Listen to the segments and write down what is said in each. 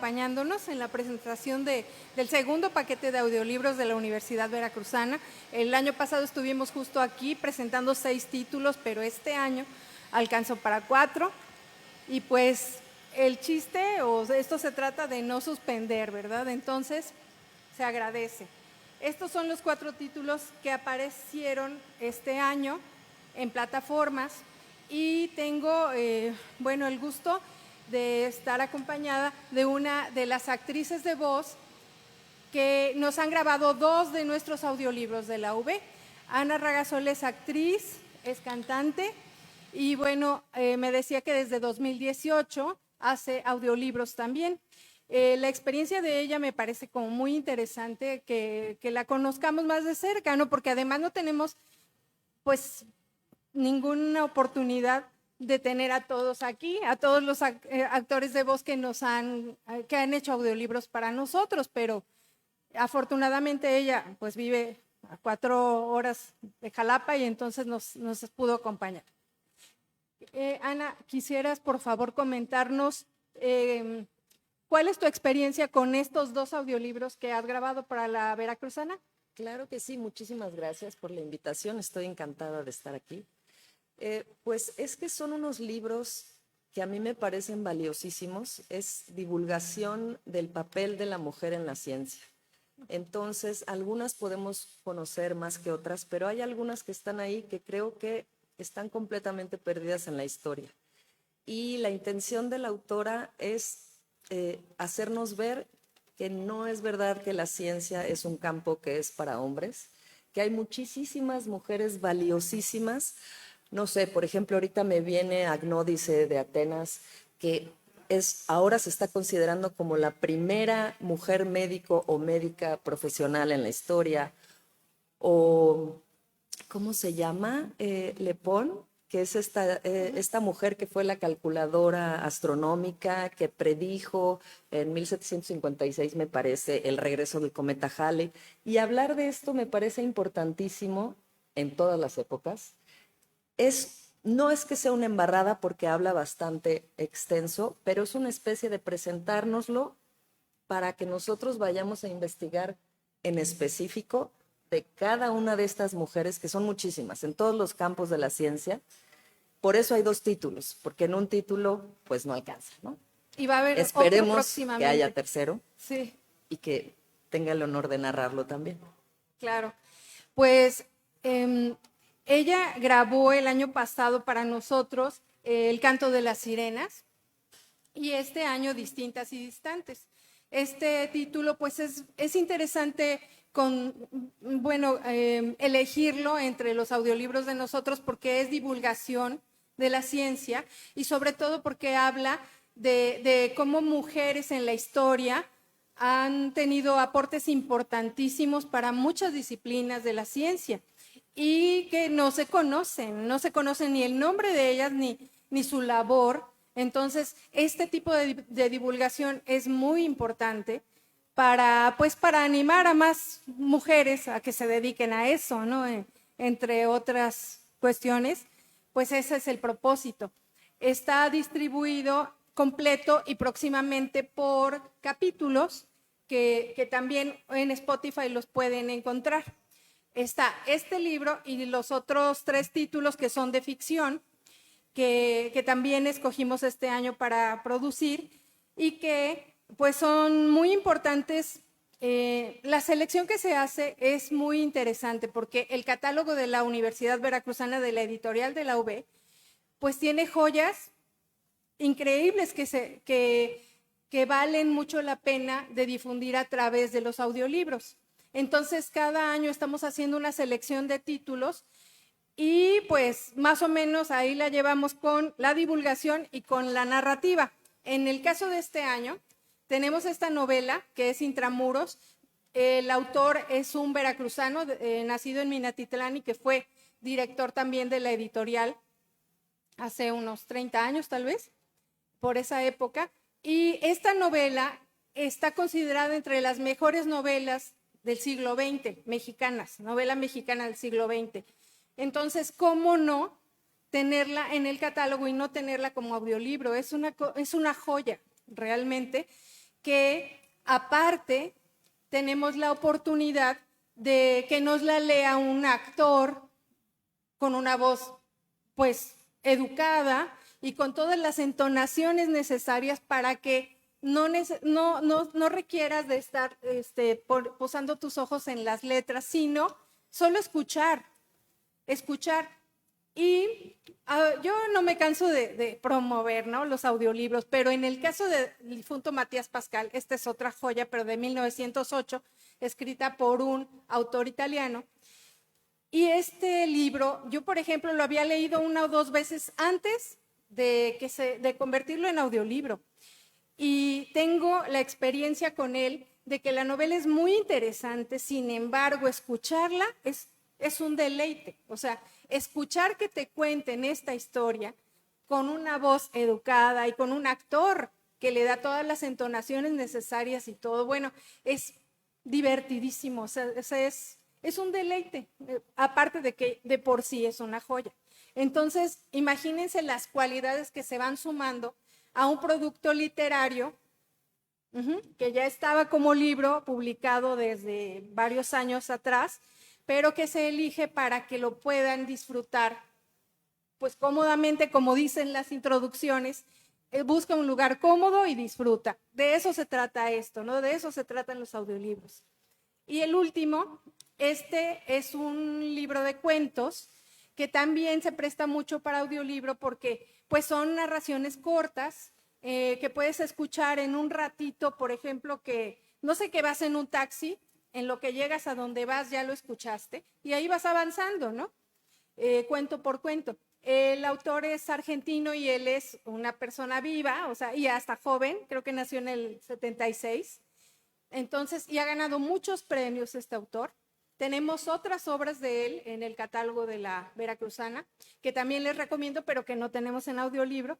acompañándonos en la presentación del segundo paquete de audiolibros de la Universidad Veracruzana. El año pasado estuvimos justo aquí presentando 6 títulos, pero este año alcanzó para 4. Y pues el chiste, o esto se trata de no suspender, ¿verdad? Entonces, se agradece. Estos son los 4 títulos que aparecieron este año en plataformas y tengo, el gusto de estar acompañada de una de las actrices de voz que nos han grabado 2 de nuestros audiolibros de la UB. Ana Ragasol es actriz, es cantante y me decía que desde 2018 hace audiolibros también. La experiencia de ella me parece como muy interesante que la conozcamos más de cerca, ¿no? Porque además no tenemos pues ninguna oportunidad de tener a todos aquí, a todos los actores de voz que han hecho audiolibros para nosotros, pero afortunadamente ella pues vive a 4 horas de Jalapa y entonces nos pudo acompañar. Ana, quisieras por favor comentarnos ¿cuál es tu experiencia con estos 2 audiolibros que has grabado para la Veracruzana? Claro que sí, muchísimas gracias por la invitación, estoy encantada de estar aquí. Pues es que son unos libros que a mí me parecen valiosísimos, es divulgación del papel de la mujer en la ciencia. Entonces, algunas podemos conocer más que otras, pero hay algunas que están ahí que creo que están completamente perdidas en la historia. Y la intención de la autora es hacernos ver que no es verdad que la ciencia es un campo que es para hombres, que hay muchísimas mujeres valiosísimas. No sé, por ejemplo, ahorita me viene Agnódice de Atenas, que ahora se está considerando como la primera mujer médico o médica profesional en la historia. O, ¿cómo se llama? Le Pon, que es esta mujer que fue la calculadora astronómica que predijo en 1756, me parece, el regreso del cometa Halley. Y hablar de esto me parece importantísimo en todas las épocas. No es que sea una embarrada porque habla bastante extenso, pero es una especie de presentárnoslo para que nosotros vayamos a investigar en específico de cada una de estas mujeres, que son muchísimas, en todos los campos de la ciencia. Por eso hay 2 títulos, porque en un título pues no alcanza, ¿no? Y va a haber otro Esperemos próximamente. que haya tercero. Sí. Y que tenga el honor de narrarlo también. Claro. Pues ella grabó el año pasado para nosotros El canto de las sirenas y este año Distintas y distantes. Este título pues es interesante elegirlo entre los audiolibros de nosotros porque es divulgación de la ciencia y sobre todo porque habla de cómo mujeres en la historia han tenido aportes importantísimos para muchas disciplinas de la ciencia y que no se conocen ni el nombre de ellas ni su labor. Entonces, este tipo de divulgación es muy importante para animar a más mujeres a que se dediquen a eso, ¿no? Entre otras cuestiones, pues ese es el propósito. Está distribuido completo y próximamente por capítulos que también en Spotify los pueden encontrar. Está este libro y los otros 3 títulos que son de ficción, que también escogimos este año para producir y que pues son muy importantes. La selección que se hace es muy interesante porque el catálogo de la Universidad Veracruzana de la editorial de la UB pues tiene joyas increíbles que valen mucho la pena de difundir a través de los audiolibros. Entonces, cada año estamos haciendo una selección de títulos y pues más o menos ahí la llevamos con la divulgación y con la narrativa. En el caso de este año, tenemos esta novela que es Intramuros. El autor es un veracruzano nacido en Minatitlán y que fue director también de la editorial hace unos 30 años tal vez, por esa época. Y esta novela está considerada entre las mejores novelas del siglo XX, mexicanas, novela mexicana del siglo XX. Entonces, ¿cómo no tenerla en el catálogo y no tenerla como audiolibro? Es una joya, realmente, que aparte tenemos la oportunidad de que nos la lea un actor con una voz pues educada y con todas las entonaciones necesarias para que no requieras de estar posando tus ojos en las letras, sino solo escuchar. Y yo no me canso de promover, ¿no?, los audiolibros, pero en el caso del difunto Matías Pascal, esta es otra joya, pero de 1908, escrita por un autor italiano. Y este libro, yo por ejemplo lo había leído 1 o 2 veces antes de convertirlo en audiolibro. Y tengo la experiencia con él de que la novela es muy interesante, sin embargo, escucharla es un deleite. O sea, escuchar que te cuenten esta historia con una voz educada y con un actor que le da todas las entonaciones necesarias y todo, bueno, es divertidísimo. O sea, es un deleite, aparte de que de por sí es una joya. Entonces, imagínense las cualidades que se van sumando a un producto literario que ya estaba como libro publicado desde varios años atrás, pero que se elige para que lo puedan disfrutar pues cómodamente, como dicen las introducciones. Busca un lugar cómodo y disfruta. De eso se trata esto, ¿no? De eso se tratan los audiolibros. Y el último, este es un libro de cuentos que también se presta mucho para audiolibro porque pues son narraciones cortas que puedes escuchar en un ratito, por ejemplo, que no sé, que vas en un taxi, en lo que llegas a donde vas ya lo escuchaste y ahí vas avanzando, ¿no? Cuento por cuento. El autor es argentino y él es una persona viva, o sea, y hasta joven, creo que nació en el 76. Entonces, y ha ganado muchos premios este autor. Tenemos otras obras de él en el catálogo de la Veracruzana, que también les recomiendo, pero que no tenemos en audiolibro.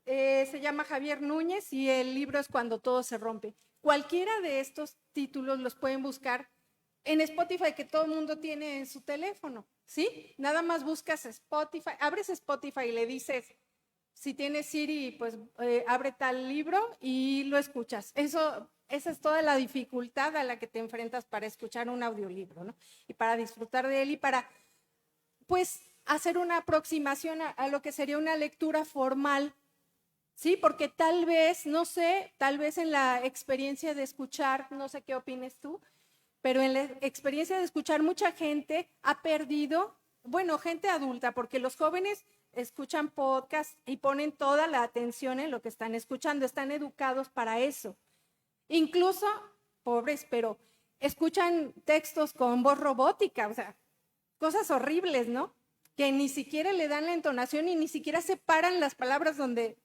Se llama Javier Núñez y el libro es Cuando todo se rompe. Cualquiera de estos títulos los pueden buscar en Spotify, que todo el mundo tiene en su teléfono, ¿sí? Nada más buscas Spotify, abres Spotify y le dices, si tienes Siri, pues abre tal libro y lo escuchas. Esa es toda la dificultad a la que te enfrentas para escuchar un audiolibro, ¿no? Y para disfrutar de él y para, pues, hacer una aproximación a lo que sería una lectura formal, ¿sí? Porque tal vez, no sé, tal vez en la experiencia de escuchar, no sé qué opines tú, pero en la experiencia de escuchar mucha gente ha perdido, bueno, gente adulta, porque los jóvenes escuchan podcast y ponen toda la atención en lo que están escuchando, están educados para eso. Incluso, pobres, pero escuchan textos con voz robótica, o sea, cosas horribles, ¿no? Que ni siquiera le dan la entonación y ni siquiera separan las palabras donde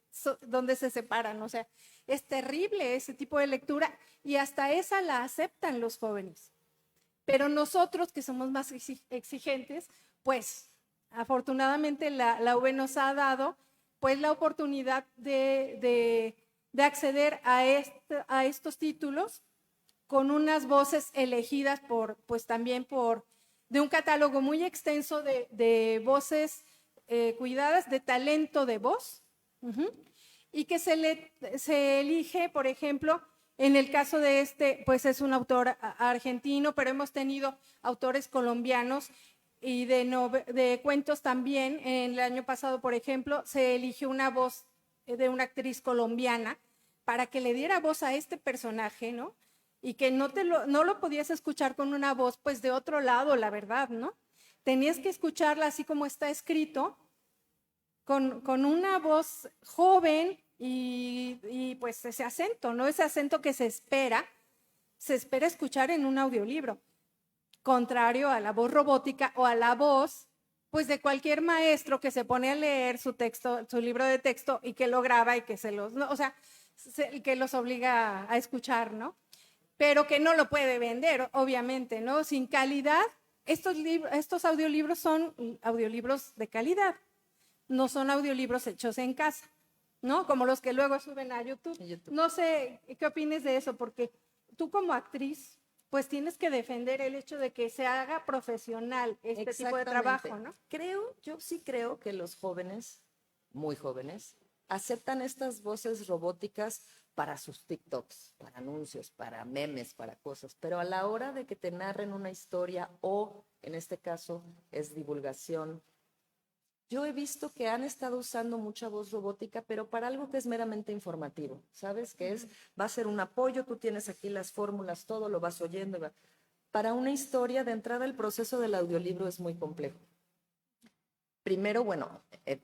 se separan, o sea, es terrible ese tipo de lectura y hasta esa la aceptan los jóvenes. Pero nosotros que somos más exigentes, pues afortunadamente la UB nos ha dado pues la oportunidad de acceder a estos títulos con unas voces elegidas pues también de un catálogo muy extenso de voces cuidadas, de talento de voz, y que se elige, por ejemplo, en el caso de este, pues es un autor argentino, pero hemos tenido autores colombianos y de cuentos también. En el año pasado, por ejemplo, se eligió una voz de una actriz colombiana para que le diera voz a este personaje, ¿no? Y que no lo podías escuchar con una voz, pues de otro lado, la verdad, ¿no? Tenías que escucharla así como está escrito, con una voz joven y pues ese acento, ¿no? Ese acento que se espera escuchar en un audiolibro, contrario a la voz robótica o a la voz pues de cualquier maestro que se pone a leer su texto, su libro de texto y que lo graba y que que los obliga a escuchar, ¿no? Pero que no lo puede vender, obviamente, ¿no? Sin calidad, estos audiolibros son audiolibros de calidad, no son audiolibros hechos en casa, ¿no? Como los que luego suben a YouTube. No sé qué opines de eso, porque tú como actriz, pues tienes que defender el hecho de que se haga profesional este tipo de trabajo, ¿no? Yo sí creo que los jóvenes, muy jóvenes, aceptan estas voces robóticas para sus TikToks, para anuncios, para memes, para cosas, pero a la hora de que te narren una historia o, en este caso, es divulgación, yo he visto que han estado usando mucha voz robótica, pero para algo que es meramente informativo, ¿sabes? Que es, va a ser un apoyo, tú tienes aquí las fórmulas, todo lo vas oyendo. Para una historia, de entrada, el proceso del audiolibro es muy complejo. Primero, bueno,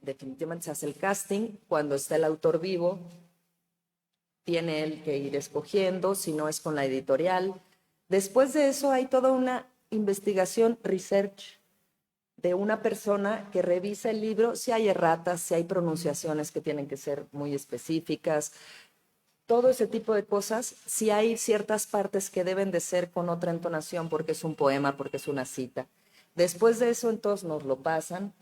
definitivamente se hace el casting, cuando está el autor vivo, tiene él que ir escogiendo, si no es con la editorial. Después de eso hay toda una investigación, research, de una persona que revisa el libro, si hay erratas, si hay pronunciaciones que tienen que ser muy específicas, todo ese tipo de cosas, si hay ciertas partes que deben de ser con otra entonación porque es un poema, porque es una cita. Después de eso, entonces nos lo pasan.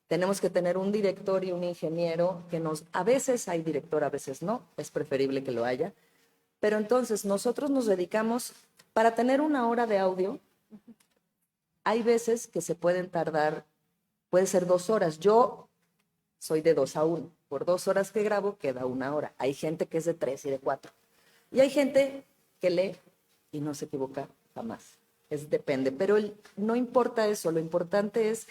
Tenemos que tener un director y un ingeniero que a veces hay director, a veces no, es preferible que lo haya. Pero entonces nosotros nos dedicamos, para tener una hora de audio, hay veces que se pueden tardar, puede ser 2 horas. Yo soy de 2 a 1. Por 2 horas que grabo queda 1 hora. Hay gente que es de 3 y de 4. Y hay gente que lee y no se equivoca jamás. Depende. Pero no importa eso, lo importante es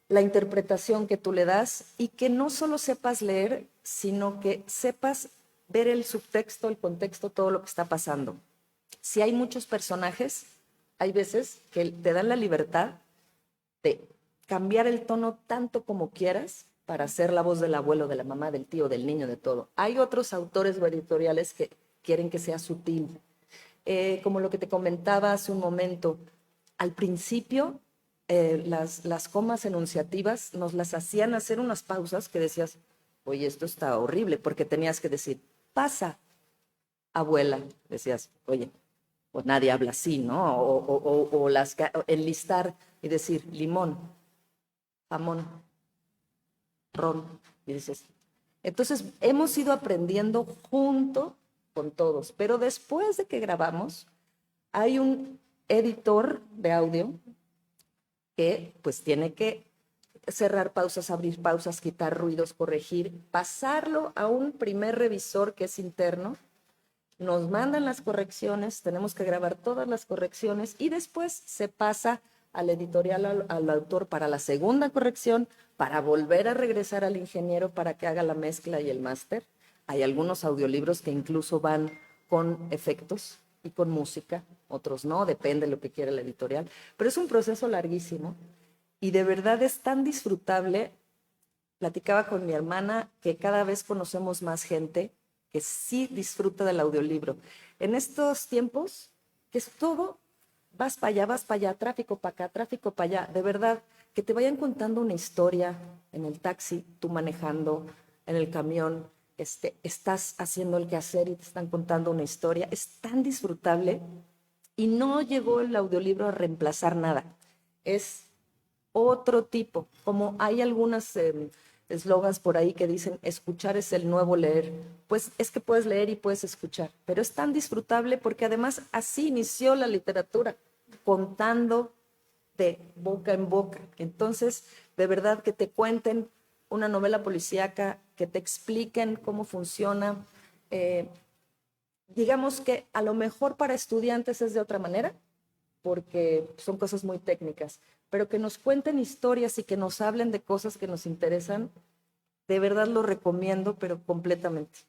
la interpretación que tú le das y que no solo sepas leer, sino que sepas ver el subtexto, el contexto, todo lo que está pasando. Si hay muchos personajes, hay veces que te dan la libertad de cambiar el tono tanto como quieras para hacer la voz del abuelo, de la mamá, del tío, del niño, de todo. Hay otros autores o editoriales que quieren que sea sutil. Como lo que te comentaba hace un momento, al principio las comas enunciativas nos las hacían hacer unas pausas que decías, oye, esto está horrible, porque tenías que decir, pasa, abuela, decías, oye, pues nadie habla así, ¿no? O enlistar y decir limón, jamón, ron, y dices. Entonces, hemos ido aprendiendo junto con todos, pero después de que grabamos, hay un editor de audio que pues tiene que cerrar pausas, abrir pausas, quitar ruidos, corregir, pasarlo a un primer revisor que es interno. Nos mandan las correcciones, tenemos que grabar todas las correcciones y después se pasa al editorial, al autor para la segunda corrección, para volver a regresar al ingeniero para que haga la mezcla y el máster. Hay algunos audiolibros que incluso van con efectos y con música, otros no, depende de lo que quiera la editorial, pero es un proceso larguísimo y de verdad es tan disfrutable. Platicaba con mi hermana que cada vez conocemos más gente que sí disfruta del audiolibro. En estos tiempos, que es todo, vas para allá, tráfico para acá, tráfico para allá, de verdad, que te vayan contando una historia en el taxi, tú manejando, en el camión, estás haciendo el quehacer y te están contando una historia, es tan disfrutable y no llegó el audiolibro a reemplazar nada, es otro tipo, como hay algunas eslogans por ahí que dicen escuchar es el nuevo leer, pues es que puedes leer y puedes escuchar, pero es tan disfrutable porque además así inició la literatura, contando de boca en boca. Entonces, de verdad que te cuenten una novela policíaca, que te expliquen cómo funciona. Digamos que a lo mejor para estudiantes es de otra manera, porque son cosas muy técnicas, pero que nos cuenten historias y que nos hablen de cosas que nos interesan, de verdad lo recomiendo, pero completamente.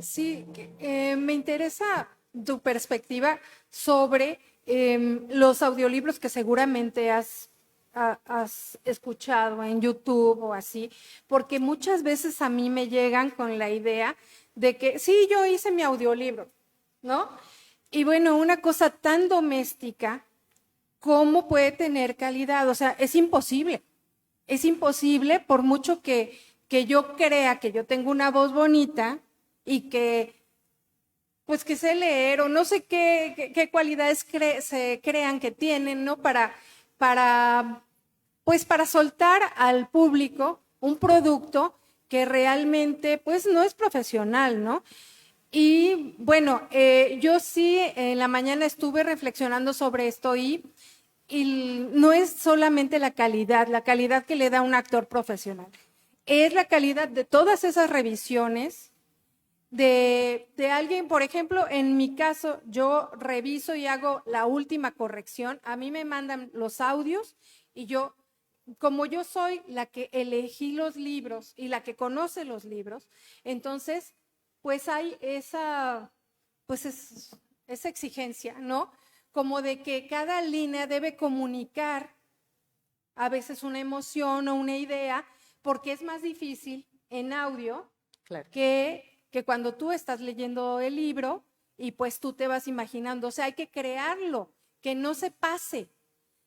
Sí, me interesa tu perspectiva sobre los audiolibros que seguramente has escuchado en YouTube o así, porque muchas veces a mí me llegan con la idea de que sí, yo hice mi audiolibro, ¿no? Y bueno, una cosa tan doméstica, ¿cómo puede tener calidad? O sea, es imposible. Es imposible por mucho que yo crea que yo tengo una voz bonita y que pues que sé leer o no sé qué cualidades se crean que tienen, ¿no? Pues para soltar al público un producto que realmente pues no es profesional, ¿no? Y bueno, yo sí en la mañana estuve reflexionando sobre esto y no es solamente la calidad que le da un actor profesional, es la calidad de todas esas revisiones de alguien, por ejemplo, en mi caso, yo reviso y hago la última corrección. A mí me mandan los audios y yo, como yo soy la que elegí los libros y la que conoce los libros, entonces, pues hay esa, esa exigencia, ¿no? Como de que cada línea debe comunicar a veces una emoción o una idea, porque es más difícil en audio Claro. que cuando tú estás leyendo el libro y pues tú te vas imaginando. O sea, hay que crearlo, que no se pase.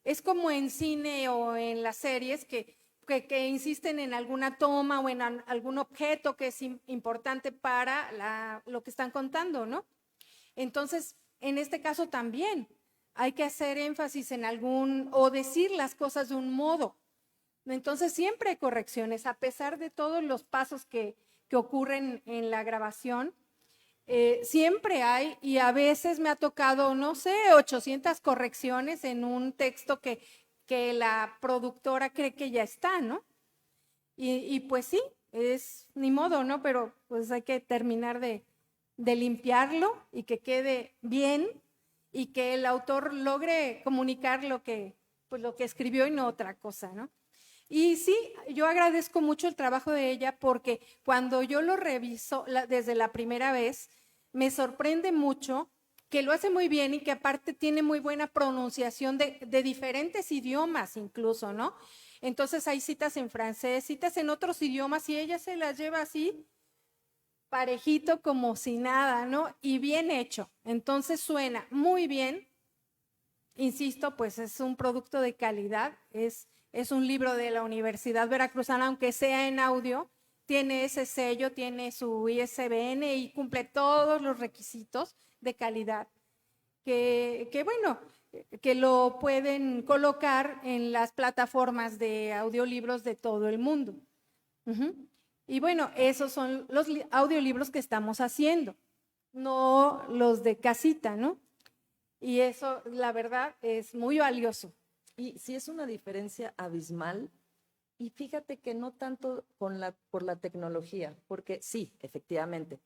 Es como en cine o en las series que insisten en alguna toma o en algún objeto que es importante para lo que están contando, ¿no? Entonces, en este caso también hay que hacer énfasis en o decir las cosas de un modo. Entonces, siempre hay correcciones, a pesar de todos los pasos que ocurren en la grabación, siempre hay, y a veces me ha tocado, no sé, 800 correcciones en un texto que la productora cree que ya está, ¿no? Y pues sí, es ni modo, ¿no? Pero pues hay que terminar de limpiarlo y que quede bien y que el autor logre comunicar lo que escribió y no otra cosa, ¿no? Y sí, yo agradezco mucho el trabajo de ella porque cuando yo lo reviso desde la primera vez, me sorprende mucho que lo hace muy bien y que aparte tiene muy buena pronunciación de diferentes idiomas incluso, ¿no? Entonces hay citas en francés, citas en otros idiomas y ella se las lleva así parejito como si nada, ¿no? Y bien hecho. Entonces suena muy bien. Insisto, pues es un producto de calidad, es un libro de la Universidad Veracruzana, aunque sea en audio, tiene ese sello, tiene su ISBN y cumple todos los requisitos de calidad bueno, que lo pueden colocar en las plataformas de audiolibros de todo el mundo. Y bueno, esos son los audiolibros que estamos haciendo, no los de casita, ¿no? Y eso, la verdad, es muy valioso. Y sí es una diferencia abismal. Y fíjate que no tanto por la tecnología, porque sí, efectivamente,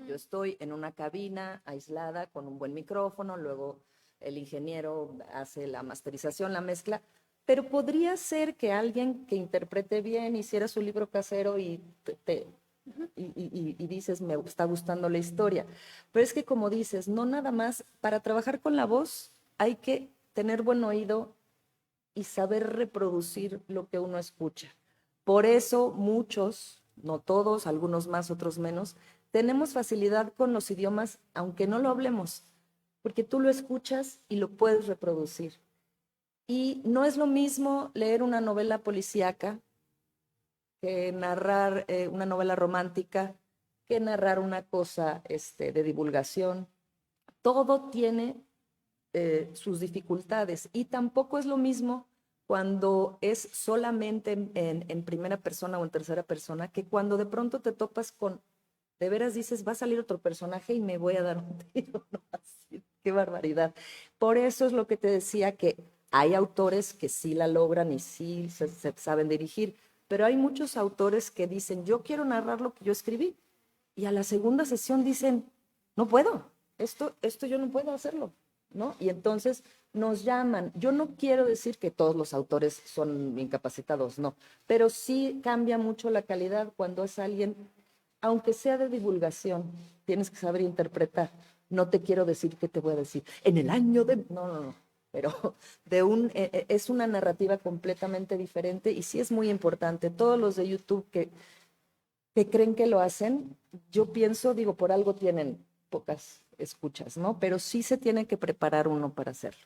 yo estoy en una cabina aislada con un buen micrófono, luego el ingeniero hace la masterización, la mezcla, pero podría ser que alguien que interprete bien hiciera su libro casero y dices, me está gustando la historia. Pero es que como dices, no nada más, para trabajar con la voz hay que tener buen oído y saber reproducir lo que uno escucha. Por eso muchos, no todos, algunos más, otros menos, tenemos facilidad con los idiomas, aunque no lo hablemos, porque tú lo escuchas y lo puedes reproducir. Y no es lo mismo leer una novela policíaca que narrar una novela romántica, que narrar una cosa de divulgación. Todo tiene sus dificultades y tampoco es lo mismo cuando es solamente en primera persona o en tercera persona que cuando de pronto te topas con, de veras dices, va a salir otro personaje y me voy a dar un tiro, ¿no? Así, qué barbaridad. Por eso es lo que te decía, que hay autores que sí la logran y sí se saben dirigir, pero hay muchos autores que dicen, yo quiero narrar lo que yo escribí, y a la segunda sesión dicen, no puedo, esto yo no puedo hacerlo, ¿no? Y entonces nos llaman. Yo no quiero decir que todos los autores son incapacitados, no, pero sí cambia mucho la calidad cuando es alguien, aunque sea de divulgación, tienes que saber interpretar. No te quiero decir qué te voy a decir, en el año de... No, pero es una narrativa completamente diferente y sí es muy importante. Todos los de YouTube que creen que lo hacen, yo pienso, digo, por algo tienen pocas escuchas, ¿no? Pero sí se tiene que preparar uno para hacerlo.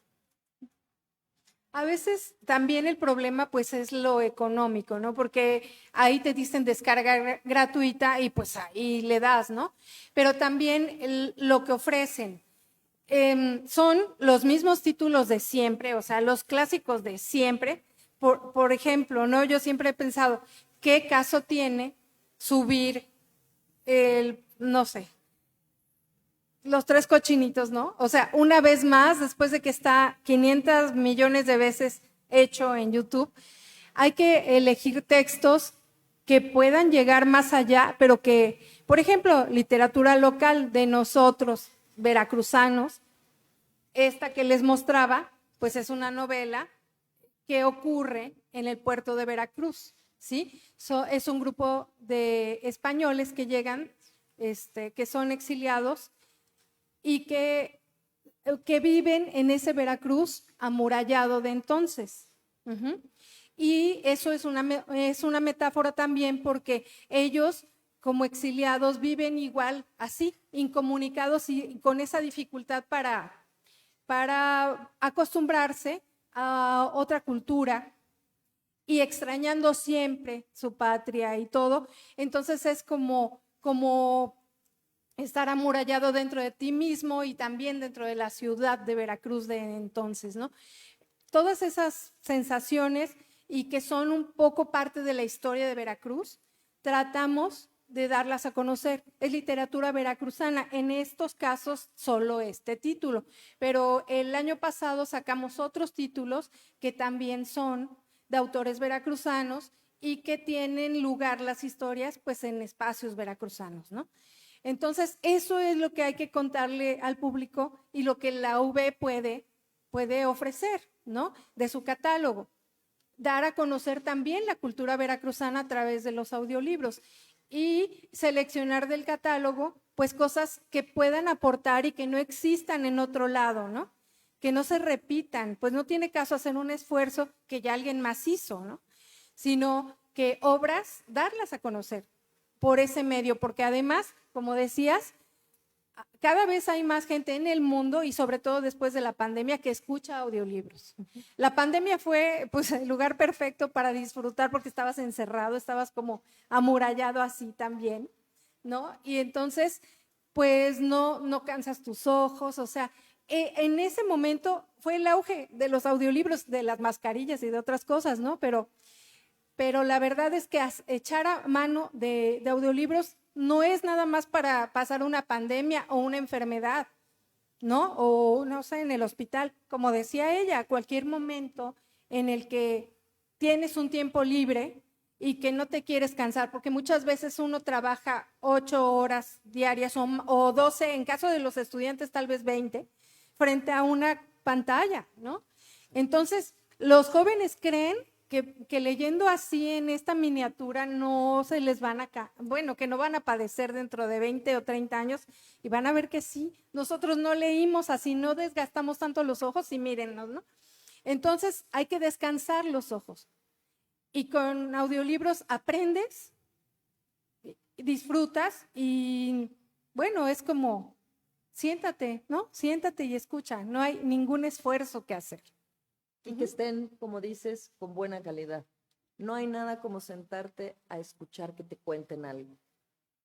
A veces también el problema pues es lo económico, ¿no? Porque ahí te dicen descarga gratuita y pues ahí le das, ¿no? Pero también lo que ofrecen son los mismos títulos de siempre, o sea, los clásicos de siempre. Por ejemplo, ¿no? Yo siempre he pensado, ¿qué caso tiene subir no sé, Los Tres Cochinitos, ¿no? O sea, una vez más, después de que está 500 millones de veces hecho en YouTube, hay que elegir textos que puedan llegar más allá, pero que Por ejemplo, literatura local de nosotros, veracruzanos, esta que les mostraba, pues es una novela que ocurre en el puerto de Veracruz, ¿sí? Es un grupo de españoles que llegan, que son exiliados y que viven en ese Veracruz amurallado de entonces. Y eso es una metáfora también porque ellos como exiliados viven igual así, incomunicados y con esa dificultad para acostumbrarse a otra cultura y extrañando siempre su patria y todo. Entonces es como estar amurallado dentro de ti mismo y también dentro de la ciudad de Veracruz de entonces, ¿no? Todas esas sensaciones y que son un poco parte de la historia de Veracruz, tratamos de darlas a conocer. Es literatura veracruzana, en estos casos solo este título, pero el año pasado sacamos otros títulos que también son de autores veracruzanos y que tienen lugar las historias pues en espacios veracruzanos, ¿no? Entonces, eso es lo que hay que contarle al público y lo que la UB puede ofrecer, ¿no? De su catálogo. Dar a conocer también la cultura veracruzana a través de los audiolibros y seleccionar del catálogo, pues cosas que puedan aportar y que no existan en otro lado, ¿no? Que no se repitan, pues no tiene caso hacer un esfuerzo que ya alguien más hizo, ¿no? Sino que obras, darlas a conocer por ese medio, porque además, como decías, cada vez hay más gente en el mundo y sobre todo después de la pandemia que escucha audiolibros. La pandemia fue pues el lugar perfecto para disfrutar porque estabas encerrado, estabas como amurallado así también, ¿no? Y entonces pues no cansas tus ojos, o sea, en ese momento fue el auge de los audiolibros, de las mascarillas y de otras cosas, ¿no? Pero la verdad es que echar a mano de audiolibros no es nada más para pasar una pandemia o una enfermedad, ¿no? O no sé, en el hospital, como decía ella, cualquier momento en el que tienes un tiempo libre y que no te quieres cansar, porque muchas veces uno trabaja 8 horas diarias o 12, en caso de los estudiantes tal vez 20, frente a una pantalla, ¿no? Entonces, los jóvenes creen que leyendo así en esta miniatura no se les van que no van a padecer dentro de 20 o 30 años y van a ver que sí, nosotros no leímos así, no desgastamos tanto los ojos y mírennos, ¿no? Entonces hay que descansar los ojos y con audiolibros aprendes, disfrutas y bueno, es como siéntate, ¿no? Siéntate y escucha, no hay ningún esfuerzo que hacer. Y que estén, como dices, con buena calidad. No hay nada como sentarte a escuchar que te cuenten algo,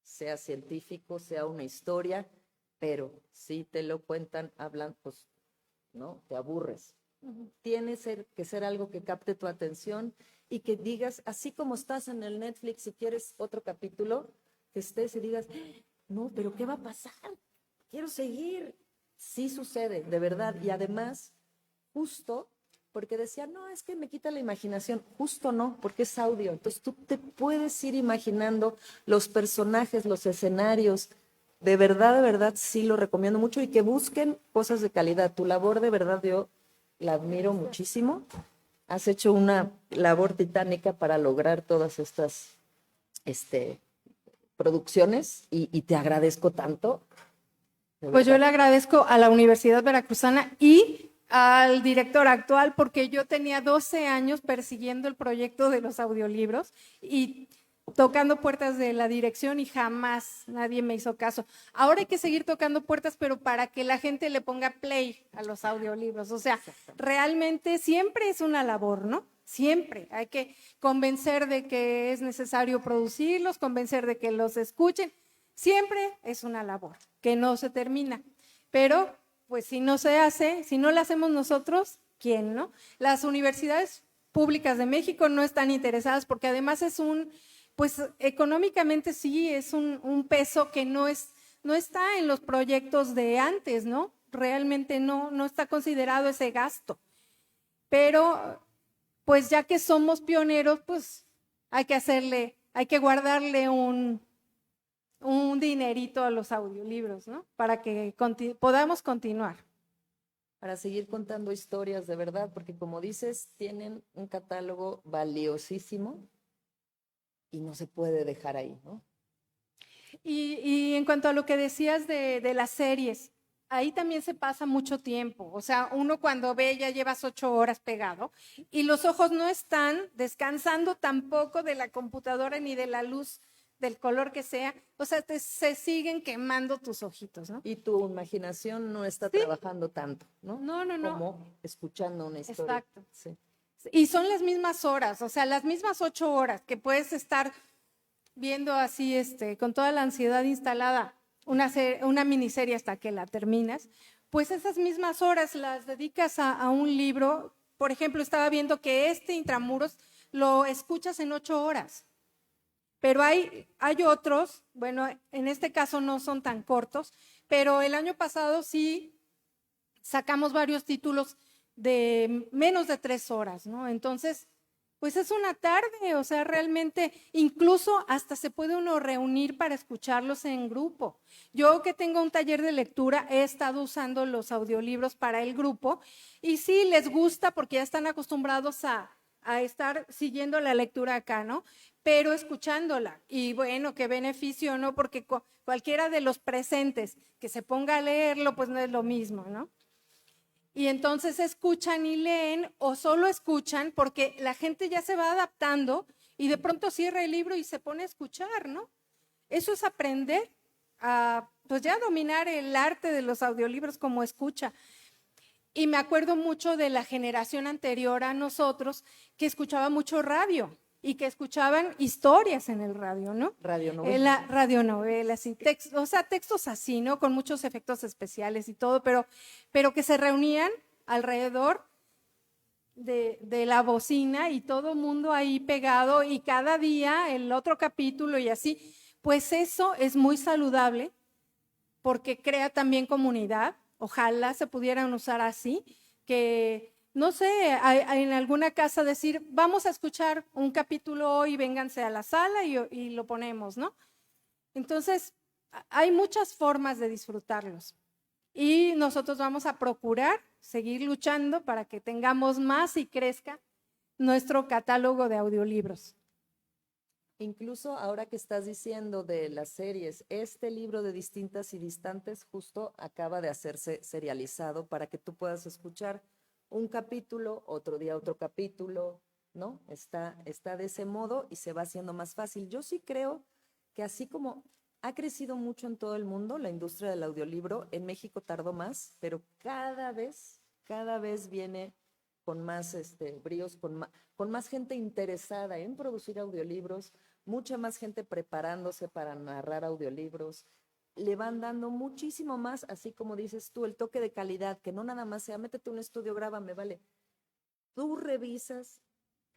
sea científico, sea una historia, pero si te lo cuentan, hablan, pues, ¿no? Te aburres. Tiene que ser algo que capte tu atención y que digas, así como estás en el Netflix, si quieres otro capítulo, que estés y digas, no, pero ¿qué va a pasar? Quiero seguir. Sí sucede, de verdad. Y además, justo porque decía, no, es que me quita la imaginación. Justo no, porque es audio. Entonces tú te puedes ir imaginando los personajes, los escenarios. De verdad, sí lo recomiendo mucho y que busquen cosas de calidad. Tu labor, de verdad, yo la admiro muchísimo. Has hecho una labor titánica para lograr todas estas producciones y te agradezco tanto. Pues yo le agradezco a la Universidad Veracruzana y al director actual, porque yo tenía 12 años persiguiendo el proyecto de los audiolibros y tocando puertas de la dirección y jamás nadie me hizo caso. Ahora hay que seguir tocando puertas, pero para que la gente le ponga play a los audiolibros. O sea, realmente siempre es una labor, ¿no? Siempre hay que convencer de que es necesario producirlos, convencer de que los escuchen. Siempre es una labor que no se termina, pero pues si no se hace, si no la hacemos nosotros, ¿quién, no? Las universidades públicas de México no están interesadas porque además es pues económicamente sí es un peso que no está en los proyectos de antes, ¿no? Realmente no está considerado ese gasto. Pero pues ya que somos pioneros, pues hay que guardarle un un dinerito a los audiolibros, ¿no? Para que podamos continuar. Para seguir contando historias de verdad, porque como dices, tienen un catálogo valiosísimo y no se puede dejar ahí, ¿no? Y en cuanto a lo que decías de las series, ahí también se pasa mucho tiempo. O sea, uno cuando ve ya llevas 8 horas pegado y los ojos no están descansando tampoco de la computadora ni de la luz del color que sea. O sea, se siguen quemando tus ojitos, ¿no? Y tu imaginación no está trabajando tanto, ¿no? No. Como escuchando una historia. Exacto. Sí. Y son las mismas horas, o sea, las mismas 8 horas que puedes estar viendo así, con toda la ansiedad instalada, una miniserie hasta que la terminas, pues esas mismas horas las dedicas a un libro. Por ejemplo, estaba viendo que Intramuros lo escuchas en 8 horas, pero hay otros, bueno, en este caso no son tan cortos, pero el año pasado sí sacamos varios títulos de menos de 3 horas, ¿no? Entonces, pues es una tarde, o sea, realmente incluso hasta se puede uno reunir para escucharlos en grupo. Yo que tengo un taller de lectura, he estado usando los audiolibros para el grupo y sí les gusta porque ya están acostumbrados a estar siguiendo la lectura acá, ¿no? Pero escuchándola. Y bueno, qué beneficio, ¿no? Porque cualquiera de los presentes que se ponga a leerlo, pues no es lo mismo, ¿no? Y entonces escuchan y leen o solo escuchan porque la gente ya se va adaptando y de pronto cierra el libro y se pone a escuchar, ¿no? Eso es aprender a, pues ya dominar el arte de los audiolibros como escucha. Y me acuerdo mucho de la generación anterior a nosotros que escuchaba mucho radio y que escuchaban historias en el radio, ¿no? Radionovelas. Radionovelas y textos, o sea, textos así, ¿no? Con muchos efectos especiales y todo, pero que se reunían alrededor de la bocina y todo el mundo ahí pegado y cada día el otro capítulo y así. Pues eso es muy saludable porque crea también comunidad. Ojalá se pudieran usar así, que no sé, en alguna casa decir, vamos a escuchar un capítulo hoy, vénganse a la sala y lo ponemos, ¿no? Entonces, hay muchas formas de disfrutarlos y nosotros vamos a procurar seguir luchando para que tengamos más y crezca nuestro catálogo de audiolibros. Incluso ahora que estás diciendo de las series, este libro de Distintas y Distantes justo acaba de hacerse serializado para que tú puedas escuchar un capítulo, otro día otro capítulo, ¿no? Está de ese modo y se va haciendo más fácil. Yo sí creo que así como ha crecido mucho en todo el mundo la industria del audiolibro, en México tardó más, pero cada vez viene con más bríos, con más gente interesada en producir audiolibros, mucha más gente preparándose para narrar audiolibros, le van dando muchísimo más, así como dices tú, el toque de calidad, que no nada más sea, métete a un estudio, grábame, vale. Tú revisas,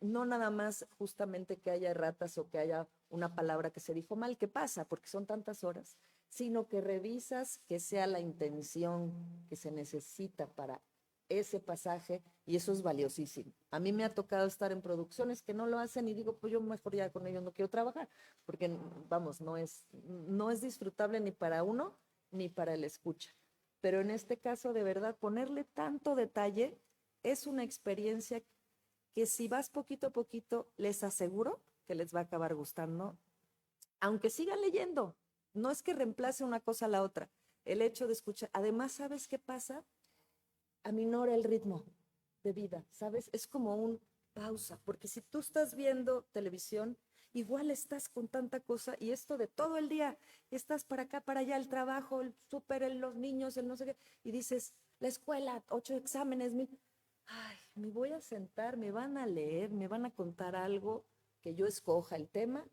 no nada más justamente que haya erratas o que haya una palabra que se dijo mal, que pasa, porque son tantas horas, sino que revisas que sea la intención que se necesita para ese pasaje y eso es valiosísimo. A mí me ha tocado estar en producciones que no lo hacen y digo, pues yo mejor ya con ellos no quiero trabajar, porque vamos, no es disfrutable ni para uno ni para el escucha. Pero en este caso, de verdad, ponerle tanto detalle es una experiencia que si vas poquito a poquito, les aseguro que les va a acabar gustando, aunque sigan leyendo. No es que reemplace una cosa a la otra. El hecho de escuchar, además, ¿sabes qué pasa? Aminora el ritmo de vida, ¿sabes? Es como un pausa, porque si tú estás viendo televisión, igual estás con tanta cosa y esto de todo el día, estás para acá, para allá, el trabajo, el súper, los niños, el no sé qué, y dices, la escuela, 8 exámenes, ay, me voy a sentar, me van a leer, me van a contar algo que yo escoja el tema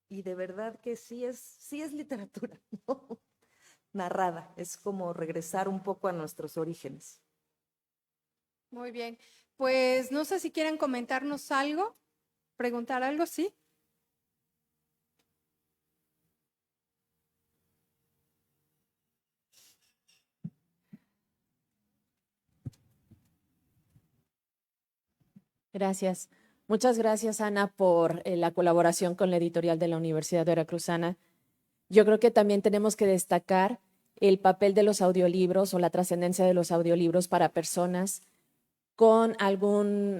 y de verdad que sí es literatura, ¿no? Narrada, es como regresar un poco a nuestros orígenes. Muy bien, pues no sé si quieren comentarnos algo, preguntar algo, ¿sí? Gracias. Muchas gracias, Ana, por la colaboración con la editorial de la Universidad Veracruzana. yo creo que también tenemos que destacar el papel de los audiolibros o la trascendencia de los audiolibros para personas con algún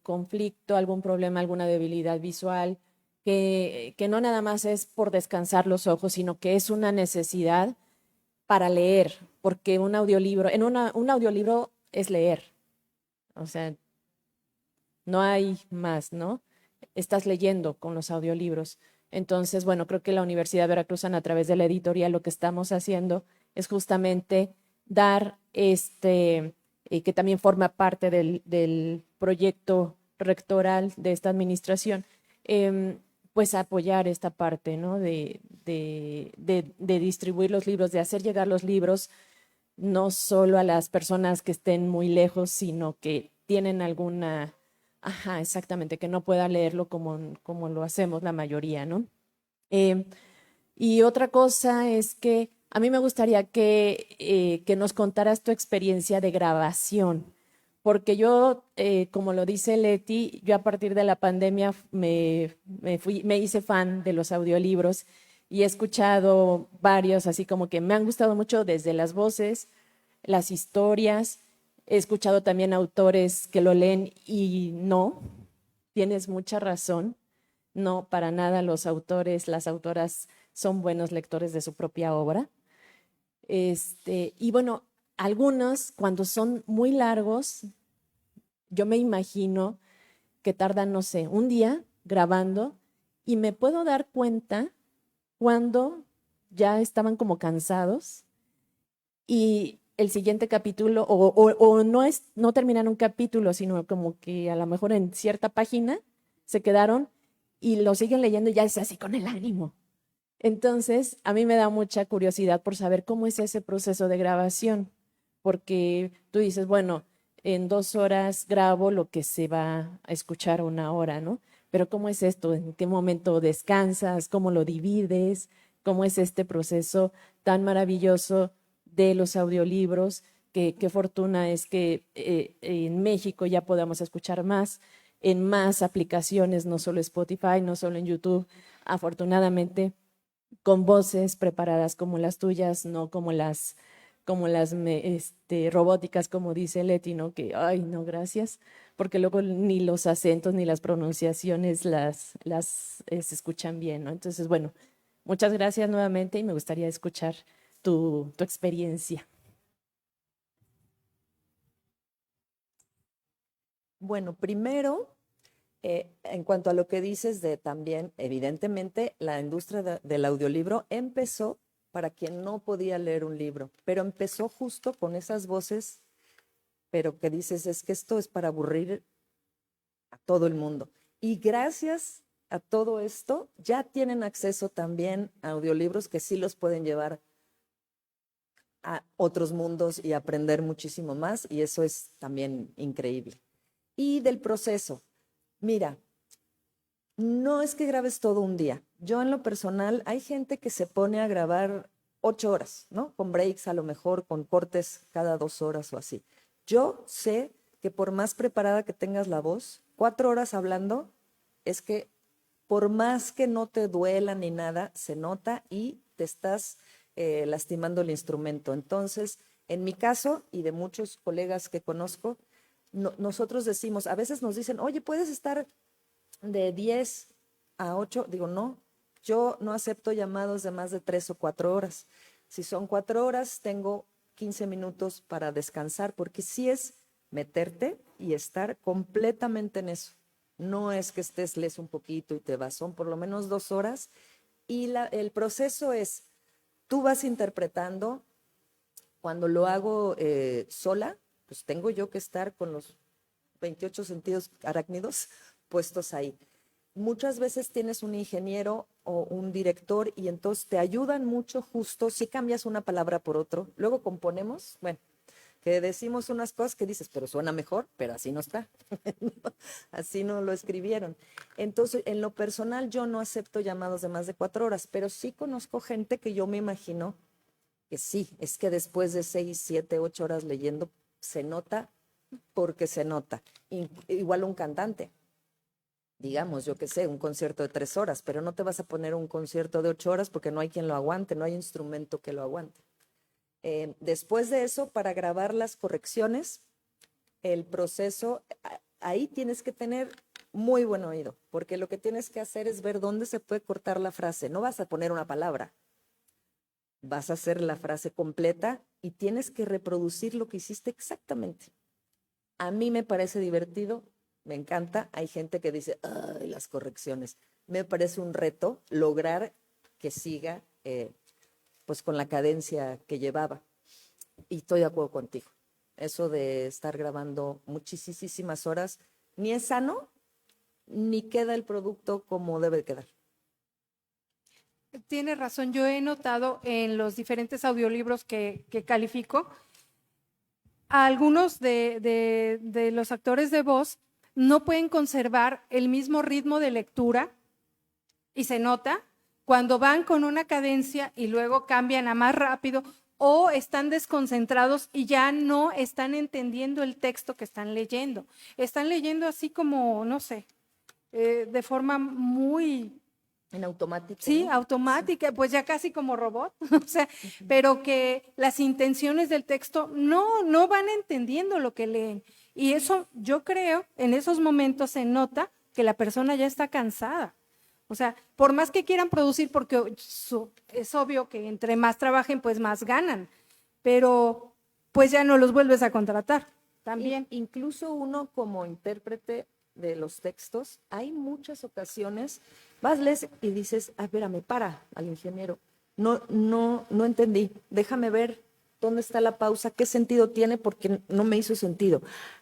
conflicto, algún problema, alguna debilidad visual, que no nada más es por descansar los ojos, sino que es una necesidad para leer, porque un audiolibro, un audiolibro es leer, o sea, no hay más, ¿no? Estás leyendo con los audiolibros. Entonces, bueno, creo que la Universidad Veracruzana, a través de la editorial, lo que estamos haciendo es justamente dar que también forma parte del proyecto rectoral de esta administración, pues apoyar esta parte, ¿no? De distribuir los libros, de hacer llegar los libros no solo a las personas que estén muy lejos, sino que tienen alguna, ajá, exactamente, que no pueda leerlo como lo hacemos la mayoría, ¿no? Eh, y otra cosa es que a mí me gustaría que nos contaras tu experiencia de grabación, porque yo, como lo dice Leti, yo a partir de la pandemia me hice fan de los audiolibros y he escuchado varios, así como que me han gustado mucho desde las voces, las historias. He escuchado también autores que lo leen y no, tienes mucha razón. No, para nada los autores, las autoras son buenos lectores de su propia obra. Y bueno, algunos cuando son muy largos, yo me imagino que tardan, no sé, un día grabando y me puedo dar cuenta cuando ya estaban como cansados y el siguiente capítulo, o no es, no terminan un capítulo, sino como que a lo mejor en cierta página se quedaron y lo siguen leyendo y ya es así con el ánimo. Entonces, a mí me da mucha curiosidad por saber cómo es ese proceso de grabación, porque tú dices, bueno, en 2 horas grabo lo que se va a escuchar 1 hora, ¿no? Pero ¿cómo es esto? ¿En qué momento descansas? ¿Cómo lo divides? ¿Cómo es este proceso tan maravilloso de los audiolibros? Qué fortuna es que en México ya podamos escuchar más en más aplicaciones, no solo Spotify, no solo en YouTube, afortunadamente con voces preparadas como las tuyas, no como las robóticas, como dice Leti, ¿no? Que, ay, no, gracias, porque luego ni los acentos ni las pronunciaciones se escuchan bien, ¿no? Entonces, bueno, muchas gracias nuevamente y me gustaría escuchar tu experiencia. Bueno, primero, en cuanto a lo que dices de también, evidentemente, la industria del audiolibro empezó para quien no podía leer un libro, pero empezó justo con esas voces, pero que dices, es que esto es para aburrir a todo el mundo. Y gracias a todo esto, ya tienen acceso también a audiolibros que sí los pueden llevar a otros mundos y aprender muchísimo más, y eso es también increíble. Y del proceso, mira, no es que grabes todo un día. Yo en lo personal, hay gente que se pone a grabar 8 horas, ¿no? Con breaks a lo mejor, con cortes cada 2 horas o así. Yo sé que por más preparada que tengas la voz, 4 horas hablando, es que por más que no te duela ni nada, se nota y te estás lastimando el instrumento. Entonces, en mi caso y de muchos colegas que conozco, nosotros decimos, a veces nos dicen, oye, puedes estar de 10 a 8, digo, no, yo no acepto llamados de más de 3 o 4 horas. Si son 4 horas, tengo 15 minutos para descansar, porque sí es meterte y estar completamente en eso. No es que estés, lees un poquito y te vas, son por lo menos 2 horas. Y el proceso es, tú vas interpretando, cuando lo hago sola, pues tengo yo que estar con los 28 sentidos arácnidos puestos ahí. Muchas veces tienes un ingeniero o un director y entonces te ayudan mucho justo si cambias una palabra por otro. Luego componemos, bueno, que decimos unas cosas que dices, pero suena mejor, pero así no está. Así no lo escribieron. Entonces, en lo personal, yo no acepto llamados de más de 4 horas, pero sí conozco gente que yo me imagino que sí, es que después de 6, 7, 8 horas leyendo, se nota porque se nota. Igual un cantante. digamos, yo qué sé, un concierto de 3 horas, pero no te vas a poner un concierto de 8 horas porque no hay quien lo aguante, no hay instrumento que lo aguante. Después de eso, para grabar las correcciones, el proceso, ahí tienes que tener muy buen oído, porque lo que tienes que hacer es ver dónde se puede cortar la frase. No vas a poner una palabra, vas a hacer la frase completa y tienes que reproducir lo que hiciste exactamente. A mí me parece divertido, me encanta. Hay gente que dice, ay, las correcciones. Me parece un reto lograr que siga pues con la cadencia que llevaba. Y estoy de acuerdo contigo. Eso de estar grabando muchísimas horas, ni es sano, ni queda el producto como debe quedar. Tiene razón, yo he notado en los diferentes audiolibros que califico, a algunos de los actores de voz no pueden conservar el mismo ritmo de lectura y se nota cuando van con una cadencia y luego cambian a más rápido o están desconcentrados y ya no están entendiendo el texto que están leyendo. Están leyendo así como, no sé, de forma muy... En automático. Sí, ¿no? automática, sí. Pues ya casi como robot, o sea, pero que las intenciones del texto no van entendiendo lo que leen. Y eso, yo creo, en esos momentos se nota que la persona ya está cansada. O sea, por más que quieran producir, porque es obvio que entre más trabajen, pues más ganan, pero pues ya no los vuelves a contratar también. Incluso uno como intérprete de los textos, hay muchas ocasiones, vas, lees y dices, espérame, para al ingeniero, no entendí, déjame ver dónde está la pausa, qué sentido tiene, porque no me hizo sentido.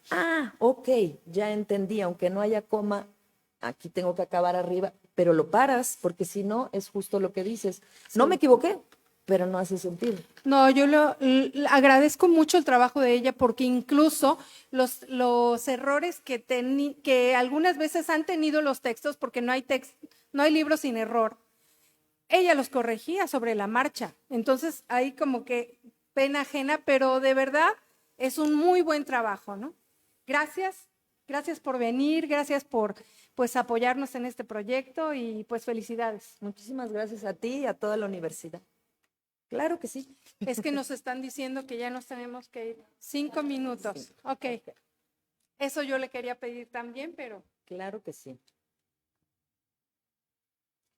Ah, ok, ya entendí, aunque no haya coma, aquí tengo que acabar arriba, pero lo paras, porque si no, es justo lo que dices. Sí. No me equivoqué, pero no hace sentido. No, yo agradezco mucho el trabajo de ella porque incluso los errores que algunas veces han tenido los textos, porque no hay libros sin error, ella los corregía sobre la marcha. Entonces, ahí como que pena ajena, pero de verdad es un muy buen trabajo, ¿no? Gracias por venir, gracias por pues apoyarnos en este proyecto y pues felicidades. Muchísimas gracias a ti y a toda la universidad. Claro que sí. Es que nos están diciendo que ya nos tenemos que ir. 5 minutos. Sí. Ok. Eso yo le quería pedir también, pero... Claro que sí.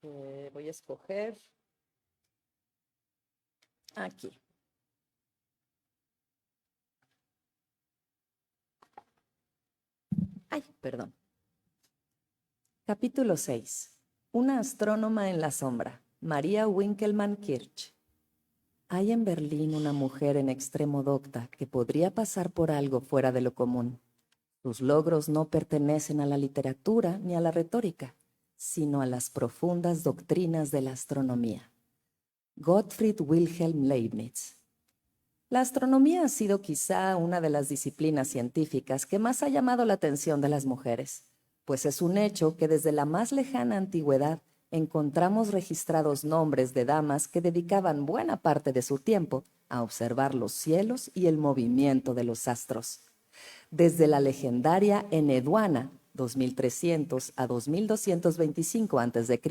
Voy a escoger aquí. Ay, perdón. Capítulo 6. Una astrónoma en la sombra. María Winkelmann Kirch. Hay en Berlín una mujer en extremo docta que podría pasar por algo fuera de lo común. Sus logros no pertenecen a la literatura ni a la retórica, sino a las profundas doctrinas de la astronomía. Gottfried Wilhelm Leibniz. La astronomía ha sido quizá una de las disciplinas científicas que más ha llamado la atención de las mujeres, pues es un hecho que desde la más lejana antigüedad encontramos registrados nombres de damas que dedicaban buena parte de su tiempo a observar los cielos y el movimiento de los astros. Desde la legendaria Eneduana, 2300 a 2225 a.C.,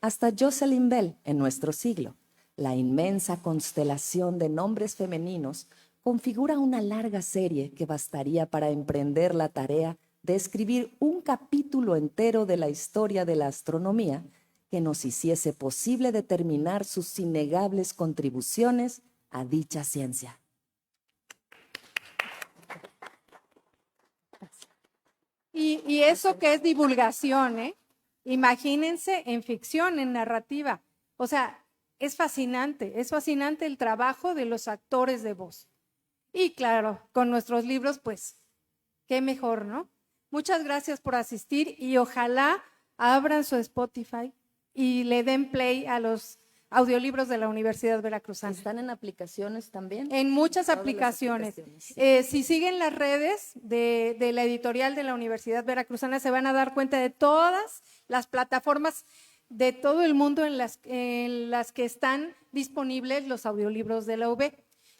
hasta Jocelyn Bell en nuestro siglo, la inmensa constelación de nombres femeninos configura una larga serie que bastaría para emprender la tarea de escribir un capítulo entero de la historia de la astronomía que nos hiciese posible determinar sus innegables contribuciones a dicha ciencia. Y eso que es divulgación, ¿eh? Imagínense en ficción, en narrativa. O sea, es fascinante el trabajo de los actores de voz. Y claro, con nuestros libros, pues, qué mejor, ¿no? Muchas gracias por asistir y ojalá abran su Spotify y le den play a los audiolibros de la Universidad Veracruzana. ¿Están en aplicaciones también? En muchas aplicaciones. Sí. Si siguen las redes de la editorial de la Universidad Veracruzana, se van a dar cuenta de todas las plataformas de todo el mundo en las que están disponibles los audiolibros de la UB,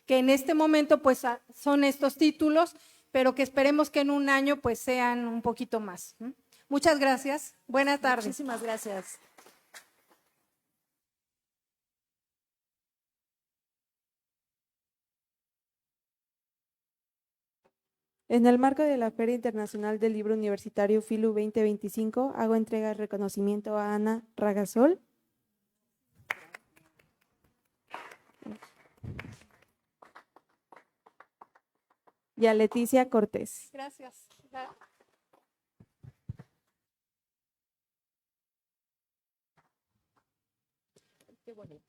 que en este momento pues son estos títulos, pero que esperemos que en un año pues sean un poquito más. Muchas gracias. Buenas tardes. Muchísimas gracias. En el marco de la Feria Internacional del Libro Universitario FILU 2025, hago entrega de reconocimiento a Ana Ragasol y a Leticia Cortés. Gracias. Qué bonito.